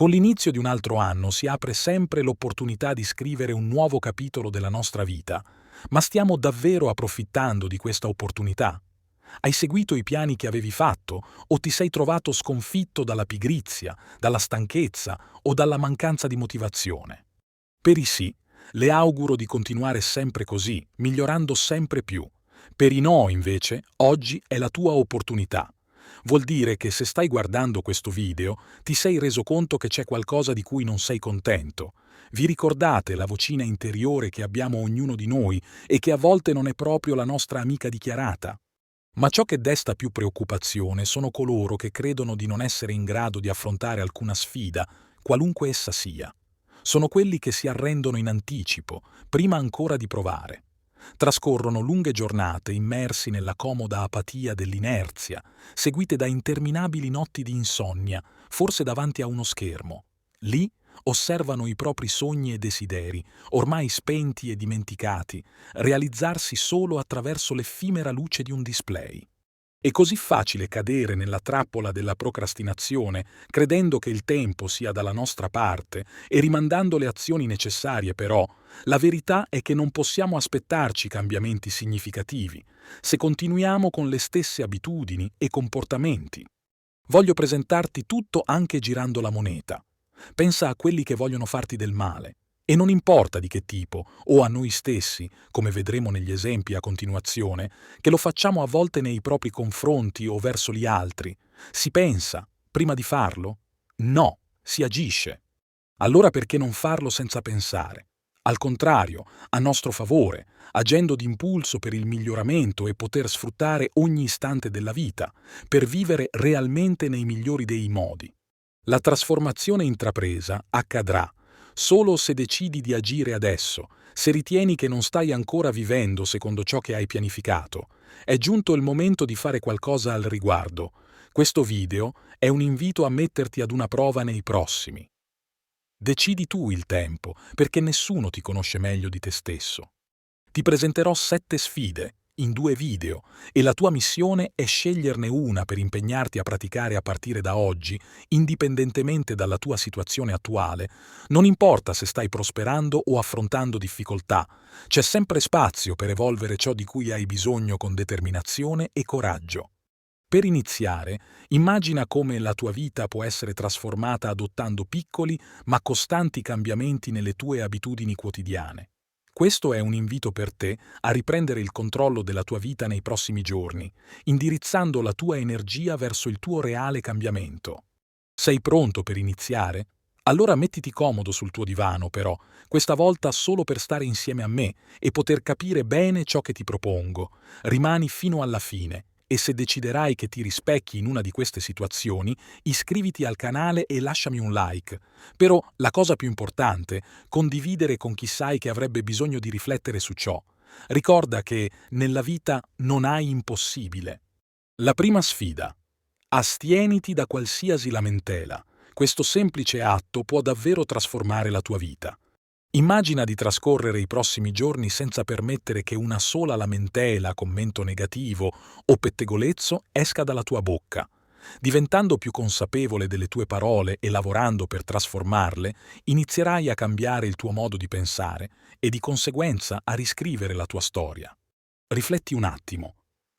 Con l'inizio di un altro anno si apre sempre l'opportunità di scrivere un nuovo capitolo della nostra vita, ma stiamo davvero approfittando di questa opportunità? Hai seguito i piani che avevi fatto o ti sei trovato sconfitto dalla pigrizia, dalla stanchezza o dalla mancanza di motivazione? Per i sì, le auguro di continuare sempre così, migliorando sempre più. Per i no, invece, oggi è la tua opportunità. Vuol dire che se stai guardando questo video, ti sei reso conto che c'è qualcosa di cui non sei contento. Vi ricordate la vocina interiore che abbiamo ognuno di noi e che a volte non è proprio la nostra amica dichiarata? Ma ciò che desta più preoccupazione sono coloro che credono di non essere in grado di affrontare alcuna sfida, qualunque essa sia. Sono quelli che si arrendono in anticipo, prima ancora di provare. Trascorrono lunghe giornate immersi nella comoda apatia dell'inerzia, seguite da interminabili notti di insonnia, forse davanti a uno schermo. Lì osservano i propri sogni e desideri, ormai spenti e dimenticati, realizzarsi solo attraverso l'effimera luce di un display. È così facile cadere nella trappola della procrastinazione, credendo che il tempo sia dalla nostra parte e rimandando le azioni necessarie, però, la verità è che non possiamo aspettarci cambiamenti significativi se continuiamo con le stesse abitudini e comportamenti. Voglio presentarti tutto anche girando la moneta. Pensa a quelli che vogliono farti del male. E non importa di che tipo, o a noi stessi, come vedremo negli esempi a continuazione, che lo facciamo a volte nei propri confronti o verso gli altri. Si pensa, prima di farlo? No, si agisce. Allora perché non farlo senza pensare? Al contrario, a nostro favore, agendo d'impulso per il miglioramento e poter sfruttare ogni istante della vita, per vivere realmente nei migliori dei modi. La trasformazione intrapresa accadrà solo se decidi di agire adesso, se ritieni che non stai ancora vivendo secondo ciò che hai pianificato. È giunto il momento di fare qualcosa al riguardo. Questo video è un invito a metterti ad una prova nei prossimi. Decidi tu il tempo, perché nessuno ti conosce meglio di te stesso. Ti presenterò 7 sfide in 2 video e la tua missione è sceglierne una per impegnarti a praticare a partire da oggi, indipendentemente dalla tua situazione attuale. Non importa se stai prosperando o affrontando difficoltà, c'è sempre spazio per evolvere ciò di cui hai bisogno con determinazione e coraggio. Per iniziare, immagina come la tua vita può essere trasformata adottando piccoli ma costanti cambiamenti nelle tue abitudini quotidiane. Questo è un invito per te a riprendere il controllo della tua vita nei prossimi giorni, indirizzando la tua energia verso il tuo reale cambiamento. Sei pronto per iniziare? Allora mettiti comodo sul tuo divano, però, questa volta solo per stare insieme a me e poter capire bene ciò che ti propongo. Rimani fino alla fine. E se deciderai che ti rispecchi in una di queste situazioni, iscriviti al canale e lasciami un like. Però la cosa più importante, condividere con chi sai che avrebbe bisogno di riflettere su ciò. Ricorda che nella vita non hai impossibile. La prima sfida. Astieniti da qualsiasi lamentela. Questo semplice atto può davvero trasformare la tua vita. Immagina di trascorrere i prossimi giorni senza permettere che una sola lamentela, commento negativo o pettegolezzo esca dalla tua bocca. Diventando più consapevole delle tue parole e lavorando per trasformarle, inizierai a cambiare il tuo modo di pensare e di conseguenza a riscrivere la tua storia. Rifletti un attimo.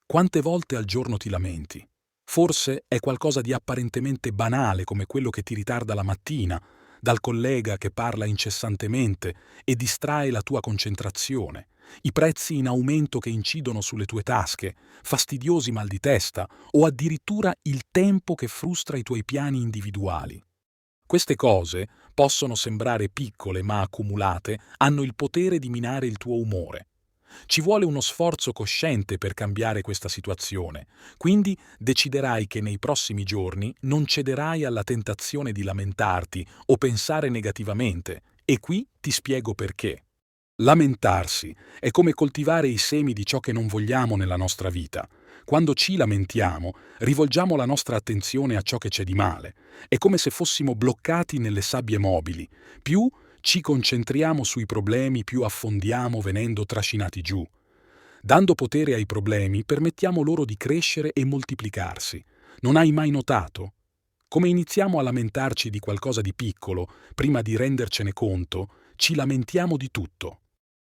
Quante volte al giorno ti lamenti? Forse è qualcosa di apparentemente banale come quello che ti ritarda la mattina, dal collega che parla incessantemente e distrae la tua concentrazione, i prezzi in aumento che incidono sulle tue tasche, fastidiosi mal di testa o addirittura il tempo che frustra i tuoi piani individuali. Queste cose possono sembrare piccole ma accumulate hanno il potere di minare il tuo umore. Ci vuole uno sforzo cosciente per cambiare questa situazione, quindi deciderai che nei prossimi giorni non cederai alla tentazione di lamentarti o pensare negativamente, e qui ti spiego perché. Lamentarsi è come coltivare i semi di ciò che non vogliamo nella nostra vita. Quando ci lamentiamo, rivolgiamo la nostra attenzione a ciò che c'è di male. È come se fossimo bloccati nelle sabbie mobili. Più ci concentriamo sui problemi, più affondiamo venendo trascinati giù. Dando potere ai problemi, permettiamo loro di crescere e moltiplicarsi. Non hai mai notato? Come iniziamo a lamentarci di qualcosa di piccolo, prima di rendercene conto, ci lamentiamo di tutto.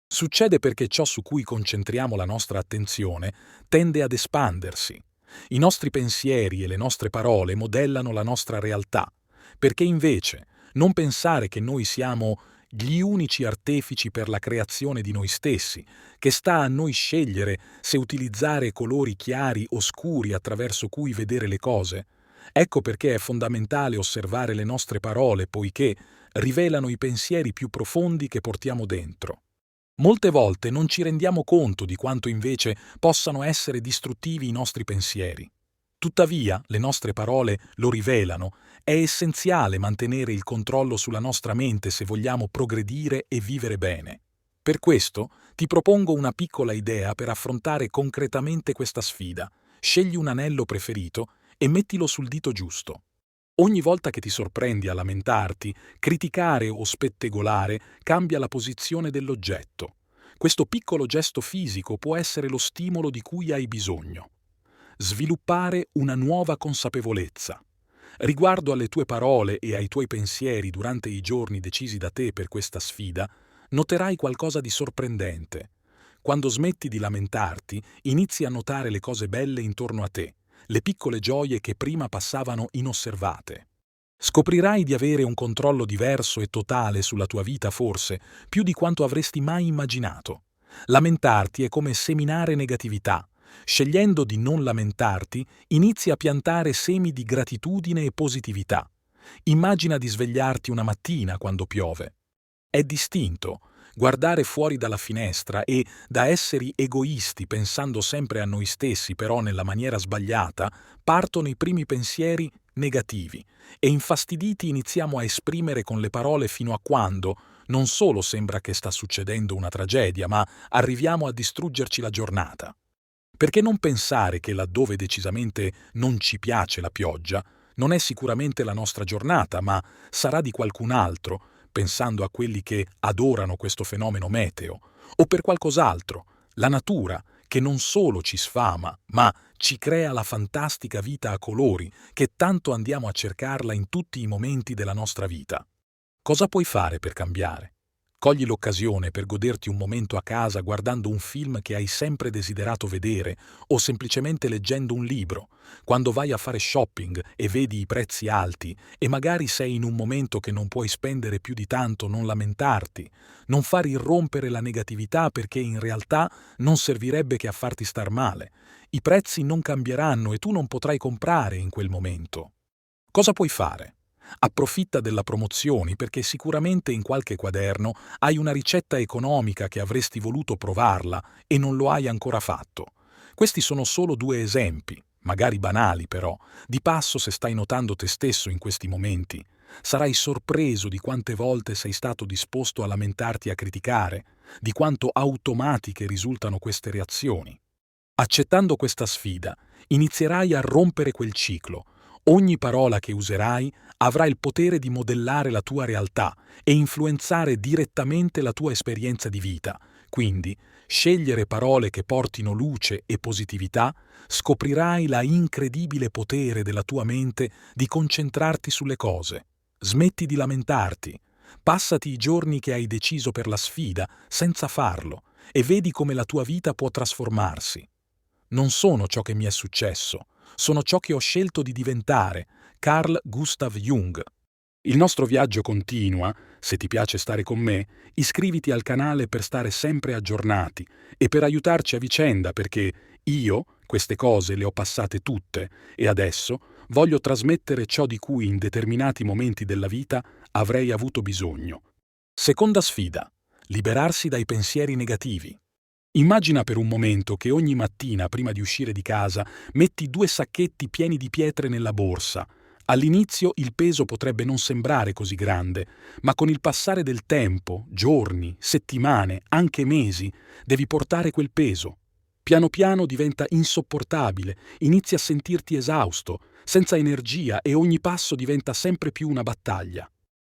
Succede perché ciò su cui concentriamo la nostra attenzione tende ad espandersi. I nostri pensieri e le nostre parole modellano la nostra realtà, perché invece non pensare che noi siamo gli unici artefici per la creazione di noi stessi, che sta a noi scegliere se utilizzare colori chiari o scuri attraverso cui vedere le cose. Ecco perché è fondamentale osservare le nostre parole, poiché rivelano i pensieri più profondi che portiamo dentro. Molte volte non ci rendiamo conto di quanto invece possano essere distruttivi i nostri pensieri. Tuttavia, le nostre parole lo rivelano. È essenziale mantenere il controllo sulla nostra mente se vogliamo progredire e vivere bene. Per questo ti propongo una piccola idea per affrontare concretamente questa sfida. Scegli un anello preferito e mettilo sul dito giusto. Ogni volta che ti sorprendi a lamentarti, criticare o spettegolare, cambia la posizione dell'oggetto. Questo piccolo gesto fisico può essere lo stimolo di cui hai bisogno. Sviluppare una nuova consapevolezza. Riguardo alle tue parole e ai tuoi pensieri durante i giorni decisi da te per questa sfida, noterai qualcosa di sorprendente. Quando smetti di lamentarti, inizi a notare le cose belle intorno a te, le piccole gioie che prima passavano inosservate. Scoprirai di avere un controllo diverso e totale sulla tua vita, forse, più di quanto avresti mai immaginato. Lamentarti è come seminare negatività. Scegliendo di non lamentarti, inizi a piantare semi di gratitudine e positività. Immagina di svegliarti una mattina quando piove. È distinto. Guardare fuori dalla finestra e, da esseri egoisti pensando sempre a noi stessi però nella maniera sbagliata, partono i primi pensieri negativi e infastiditi iniziamo a esprimere con le parole fino a quando non solo sembra che sta succedendo una tragedia, ma arriviamo a distruggerci la giornata. Perché non pensare che laddove decisamente non ci piace la pioggia, non è sicuramente la nostra giornata, ma sarà di qualcun altro, pensando a quelli che adorano questo fenomeno meteo, o per qualcos'altro, la natura, che non solo ci sfama, ma ci crea la fantastica vita a colori che tanto andiamo a cercarla in tutti i momenti della nostra vita. Cosa puoi fare per cambiare? Cogli l'occasione per goderti un momento a casa guardando un film che hai sempre desiderato vedere o semplicemente leggendo un libro, quando vai a fare shopping e vedi i prezzi alti e magari sei in un momento che non puoi spendere più di tanto, non lamentarti, non far irrompere la negatività perché in realtà non servirebbe che a farti star male. I prezzi non cambieranno e tu non potrai comprare in quel momento. Cosa puoi fare? Approfitta della promozioni perché sicuramente in qualche quaderno hai una ricetta economica che avresti voluto provarla e non lo hai ancora fatto. Questi sono solo 2 esempi, magari banali però. Di passo, se stai notando te stesso in questi momenti, sarai sorpreso di quante volte sei stato disposto a lamentarti e a criticare, di quanto automatiche risultano queste reazioni. Accettando questa sfida, inizierai a rompere quel ciclo. Ogni parola che userai avrà il potere di modellare la tua realtà e influenzare direttamente la tua esperienza di vita. Quindi, scegliere parole che portino luce e positività, scoprirai la incredibile potere della tua mente di concentrarti sulle cose. Smetti di lamentarti. Passati i giorni che hai deciso per la sfida senza farlo e vedi come la tua vita può trasformarsi. Non sono ciò che mi è successo, sono ciò che ho scelto di diventare. Carl Gustav Jung. Il nostro viaggio continua. Se ti piace stare con me, iscriviti al canale per stare sempre aggiornati e per aiutarci a vicenda, perché io queste cose le ho passate tutte e adesso voglio trasmettere ciò di cui in determinati momenti della vita avrei avuto bisogno. Seconda sfida: liberarsi dai pensieri negativi. Immagina per un momento che ogni mattina, prima di uscire di casa, metti 2 sacchetti pieni di pietre nella borsa. All'inizio il peso potrebbe non sembrare così grande, ma con il passare del tempo, giorni, settimane, anche mesi, devi portare quel peso. Piano piano diventa insopportabile, inizi a sentirti esausto, senza energia e ogni passo diventa sempre più una battaglia.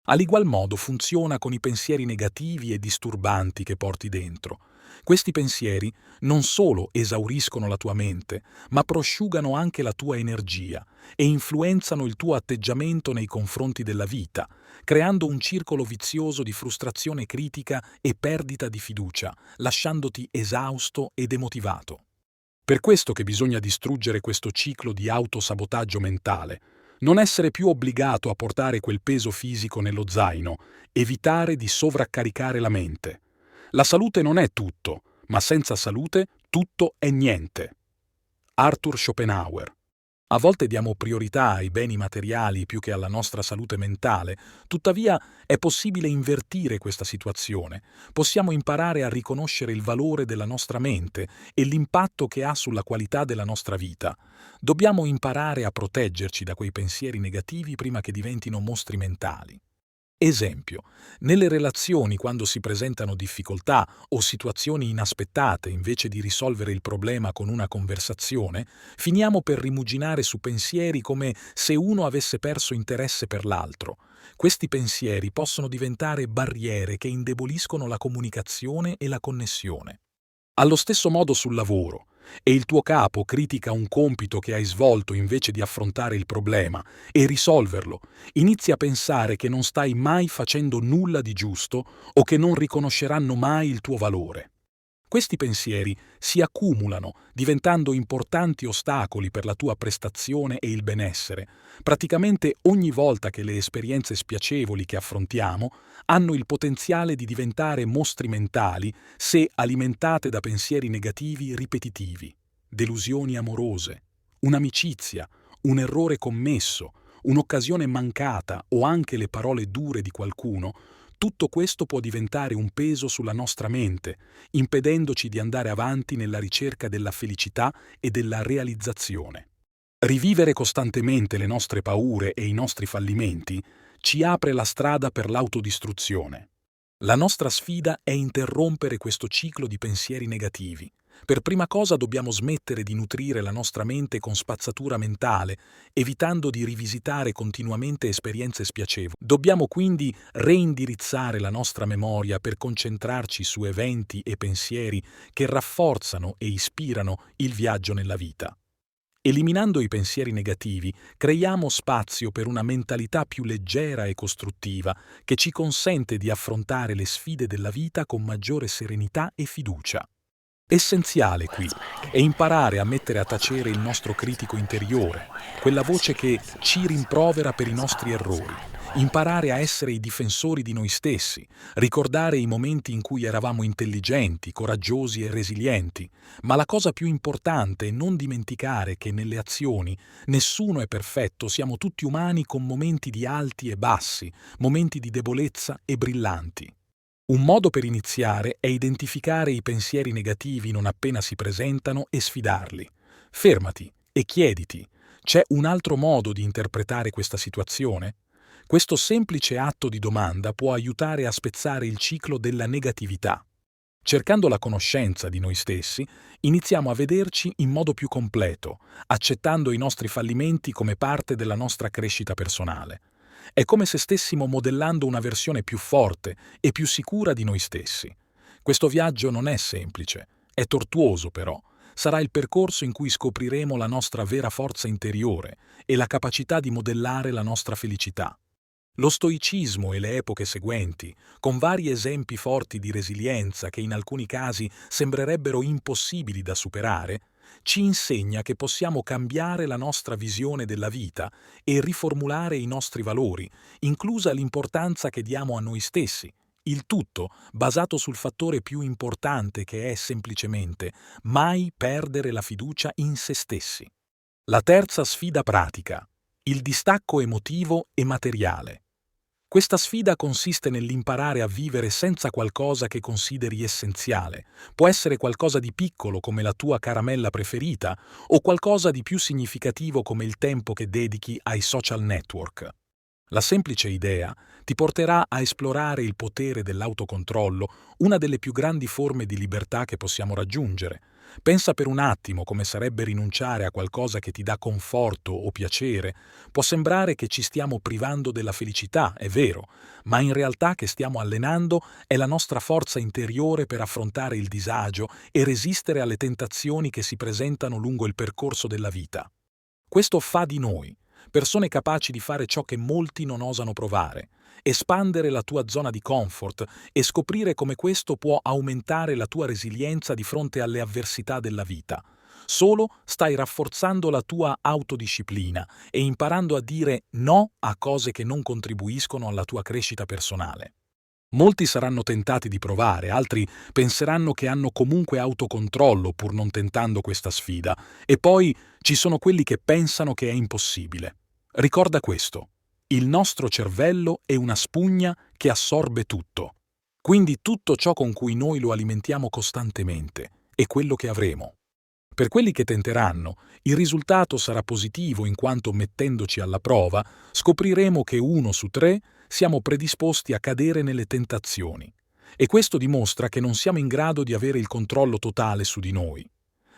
All'igual modo funziona con i pensieri negativi e disturbanti che porti dentro. Questi pensieri non solo esauriscono la tua mente, ma prosciugano anche la tua energia e influenzano il tuo atteggiamento nei confronti della vita, creando un circolo vizioso di frustrazione critica e perdita di fiducia, lasciandoti esausto e demotivato. Per questo che bisogna distruggere questo ciclo di autosabotaggio mentale, non essere più obbligato a portare quel peso fisico nello zaino, evitare di sovraccaricare la mente. La salute non è tutto, ma senza salute tutto è niente. Arthur Schopenhauer. A volte diamo priorità ai beni materiali più che alla nostra salute mentale, tuttavia è possibile invertire questa situazione. Possiamo imparare a riconoscere il valore della nostra mente e l'impatto che ha sulla qualità della nostra vita. Dobbiamo imparare a proteggerci da quei pensieri negativi prima che diventino mostri mentali. Esempio, nelle relazioni quando si presentano difficoltà o situazioni inaspettate, invece di risolvere il problema con una conversazione, finiamo per rimuginare su pensieri come se uno avesse perso interesse per l'altro. Questi pensieri possono diventare barriere che indeboliscono la comunicazione e la connessione. Allo stesso modo sul lavoro, e il tuo capo critica un compito che hai svolto invece di affrontare il problema e risolverlo, inizi a pensare che non stai mai facendo nulla di giusto o che non riconosceranno mai il tuo valore. Questi pensieri si accumulano, diventando importanti ostacoli per la tua prestazione e il benessere. Praticamente ogni volta che le esperienze spiacevoli che affrontiamo hanno il potenziale di diventare mostri mentali se alimentate da pensieri negativi ripetitivi, delusioni amorose, un'amicizia, un errore commesso, un'occasione mancata o anche le parole dure di qualcuno. Tutto questo può diventare un peso sulla nostra mente, impedendoci di andare avanti nella ricerca della felicità e della realizzazione. Rivivere costantemente le nostre paure e i nostri fallimenti ci apre la strada per l'autodistruzione. La nostra sfida è interrompere questo ciclo di pensieri negativi. Per prima cosa dobbiamo smettere di nutrire la nostra mente con spazzatura mentale, evitando di rivisitare continuamente esperienze spiacevoli. Dobbiamo quindi reindirizzare la nostra memoria per concentrarci su eventi e pensieri che rafforzano e ispirano il viaggio nella vita. Eliminando i pensieri negativi, creiamo spazio per una mentalità più leggera e costruttiva che ci consente di affrontare le sfide della vita con maggiore serenità e fiducia. Essenziale qui è imparare a mettere a tacere il nostro critico interiore, quella voce che ci rimprovera per i nostri errori, imparare a essere i difensori di noi stessi, ricordare i momenti in cui eravamo intelligenti, coraggiosi e resilienti, ma la cosa più importante è non dimenticare che nelle azioni nessuno è perfetto, siamo tutti umani con momenti di alti e bassi, momenti di debolezza e brillanti. Un modo per iniziare è identificare i pensieri negativi non appena si presentano e sfidarli. Fermati e chiediti: c'è un altro modo di interpretare questa situazione? Questo semplice atto di domanda può aiutare a spezzare il ciclo della negatività. Cercando la conoscenza di noi stessi, iniziamo a vederci in modo più completo, accettando i nostri fallimenti come parte della nostra crescita personale. È come se stessimo modellando una versione più forte e più sicura di noi stessi. Questo viaggio non è semplice, è tortuoso però. Sarà il percorso in cui scopriremo la nostra vera forza interiore e la capacità di modellare la nostra felicità. Lo stoicismo e le epoche seguenti, con vari esempi forti di resilienza che in alcuni casi sembrerebbero impossibili da superare, ci insegna che possiamo cambiare la nostra visione della vita e riformulare i nostri valori, inclusa l'importanza che diamo a noi stessi. Il tutto basato sul fattore più importante che è semplicemente mai perdere la fiducia in se stessi. La terza sfida pratica: il distacco emotivo e materiale. Questa sfida consiste nell'imparare a vivere senza qualcosa che consideri essenziale. Può essere qualcosa di piccolo come la tua caramella preferita o qualcosa di più significativo come il tempo che dedichi ai social network. La semplice idea ti porterà a esplorare il potere dell'autocontrollo, una delle più grandi forme di libertà che possiamo raggiungere. Pensa per un attimo come sarebbe rinunciare a qualcosa che ti dà conforto o piacere. Può sembrare che ci stiamo privando della felicità, è vero, ma in realtà che stiamo allenando è la nostra forza interiore per affrontare il disagio e resistere alle tentazioni che si presentano lungo il percorso della vita. Questo fa di noi persone capaci di fare ciò che molti non osano provare, espandere la tua zona di comfort e scoprire come questo può aumentare la tua resilienza di fronte alle avversità della vita. Solo stai rafforzando la tua autodisciplina e imparando a dire no a cose che non contribuiscono alla tua crescita personale. Molti saranno tentati di provare, altri penseranno che hanno comunque autocontrollo pur non tentando questa sfida, e poi ci sono quelli che pensano che è impossibile. Ricorda questo: il nostro cervello è una spugna che assorbe tutto. Quindi tutto ciò con cui noi lo alimentiamo costantemente è quello che avremo. Per quelli che tenteranno, il risultato sarà positivo in quanto mettendoci alla prova scopriremo che 1 su 3 siamo predisposti a cadere nelle tentazioni. E questo dimostra che non siamo in grado di avere il controllo totale su di noi.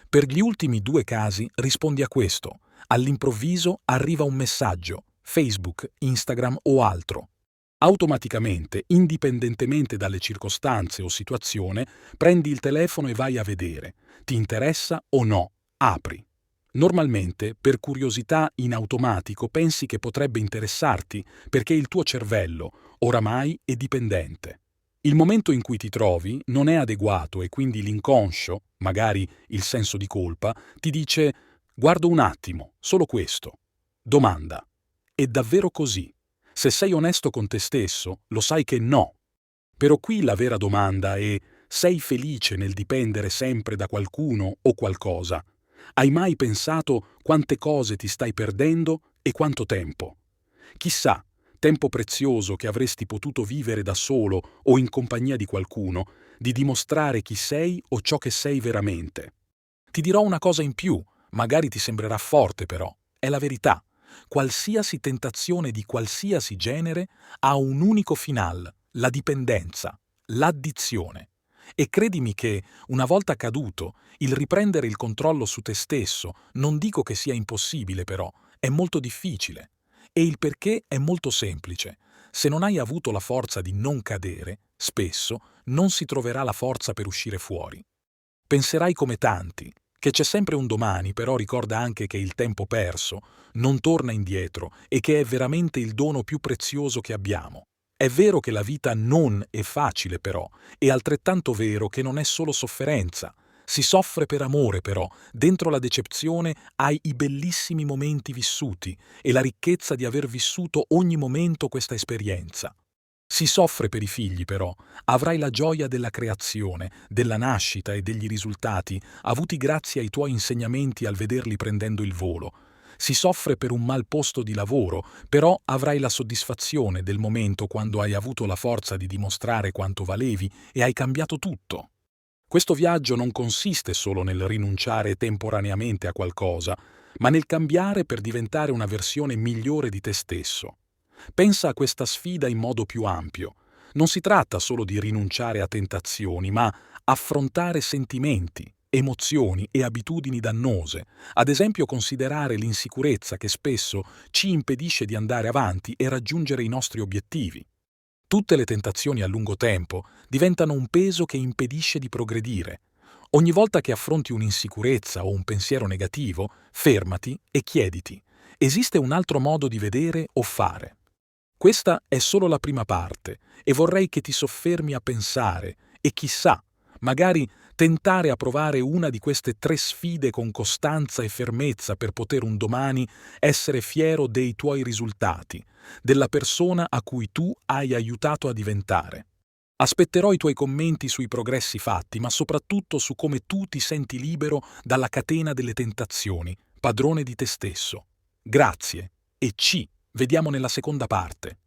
Per gli ultimi 2 casi rispondi a questo. All'improvviso arriva un messaggio, Facebook, Instagram o altro. Automaticamente, indipendentemente dalle circostanze o situazione, prendi il telefono e vai a vedere. Ti interessa o no? Apri. Normalmente, per curiosità in automatico, pensi che potrebbe interessarti perché il tuo cervello, oramai, è dipendente. Il momento in cui ti trovi non è adeguato e quindi l'inconscio, magari il senso di colpa, ti dice «Guardo un attimo, solo questo». Domanda: è davvero così? Se sei onesto con te stesso, lo sai che no. Però qui la vera domanda è: sei felice nel dipendere sempre da qualcuno o qualcosa? Hai mai pensato quante cose ti stai perdendo e quanto tempo? Chissà, tempo prezioso che avresti potuto vivere da solo o in compagnia di qualcuno, di dimostrare chi sei o ciò che sei veramente. Ti dirò una cosa in più, magari ti sembrerà forte però, è la verità. Qualsiasi tentazione di qualsiasi genere ha un unico final, la dipendenza, l'addizione. E credimi che, una volta caduto, il riprendere il controllo su te stesso, non dico che sia impossibile però, è molto difficile. E il perché è molto semplice. Se non hai avuto la forza di non cadere, spesso non si troverà la forza per uscire fuori. Penserai come tanti, che c'è sempre un domani, però ricorda anche che il tempo perso non torna indietro e che è veramente il dono più prezioso che abbiamo. È vero che la vita non è facile però, è altrettanto vero che non è solo sofferenza. Si soffre per amore però, dentro la decezione hai i bellissimi momenti vissuti e la ricchezza di aver vissuto ogni momento questa esperienza. Si soffre per i figli però, avrai la gioia della creazione, della nascita e degli risultati avuti grazie ai tuoi insegnamenti al vederli prendendo il volo. Si soffre per un mal posto di lavoro, però avrai la soddisfazione del momento quando hai avuto la forza di dimostrare quanto valevi e hai cambiato tutto. Questo viaggio non consiste solo nel rinunciare temporaneamente a qualcosa, ma nel cambiare per diventare una versione migliore di te stesso. Pensa a questa sfida in modo più ampio. Non si tratta solo di rinunciare a tentazioni, ma affrontare sentimenti, emozioni e abitudini dannose, ad esempio considerare l'insicurezza che spesso ci impedisce di andare avanti e raggiungere i nostri obiettivi. Tutte le tentazioni a lungo tempo diventano un peso che impedisce di progredire. Ogni volta che affronti un'insicurezza o un pensiero negativo, fermati e chiediti: esiste un altro modo di vedere o fare? Questa è solo la prima parte e vorrei che ti soffermi a pensare e chissà, magari tentare a provare una di queste 3 sfide con costanza e fermezza per poter un domani essere fiero dei tuoi risultati, della persona a cui tu hai aiutato a diventare. Aspetterò i tuoi commenti sui progressi fatti, ma soprattutto su come tu ti senti libero dalla catena delle tentazioni, padrone di te stesso. Grazie e ci vediamo nella seconda parte.